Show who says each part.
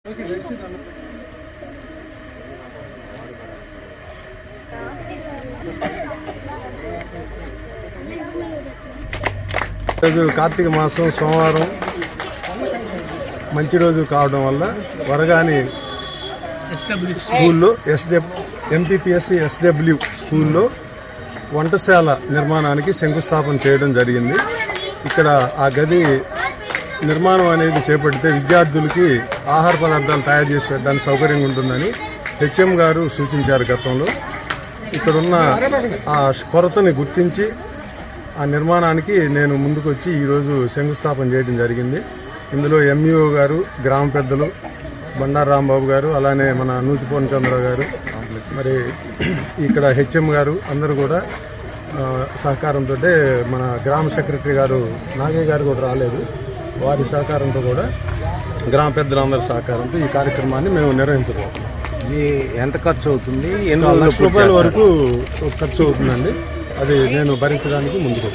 Speaker 1: ఈరోజు కార్తీక మాసం సోమవారం మంచి రోజు కావడం వల్ల వరగాని స్కూల్లో ఎంపీపీఎస్సీ ఎస్డబ్ల్యూ స్కూల్లో వంటశాల నిర్మాణానికి శంకుస్థాపన చేయడం జరిగింది. ఇక్కడ ఆ గది నిర్మాణం అనేది చేపడితే విద్యార్థులకి ఆహార పదార్థాలు తయారు చేసి పెట్టడానికి సౌకర్యంగా ఉంటుందని హెచ్ఎం గారు సూచించారు గతంలో. ఇక్కడున్న ఆ కొరతని గుర్తించి ఆ నిర్మాణానికి నేను ముందుకు వచ్చి ఈరోజు శంకుస్థాపన చేయడం జరిగింది. ఇందులో ఎంఈఓ గారు, గ్రామ పెద్దలు బండారు రాంబాబు గారు, అలానే మన నూతిపోన్ చంద్ర గారు, మరి ఇక్కడ హెచ్ఎం గారు అందరూ కూడా సహకారంతో, మన గ్రామ సెక్రటరీ గారు నాగయ్య గారు కూడా రాలేదు, వారి సహకారంతో కూడా గ్రామ పెద్దలందరి సహకారంతో ఈ కార్యక్రమాన్ని మేము నిర్వహించబోతున్నాం.
Speaker 2: ఎంత ఖర్చు అవుతుంది?
Speaker 1: ₹1,00,000 వరకు ఖర్చు అవుతుందండి. అది నేను భరించడానికి ముందుకు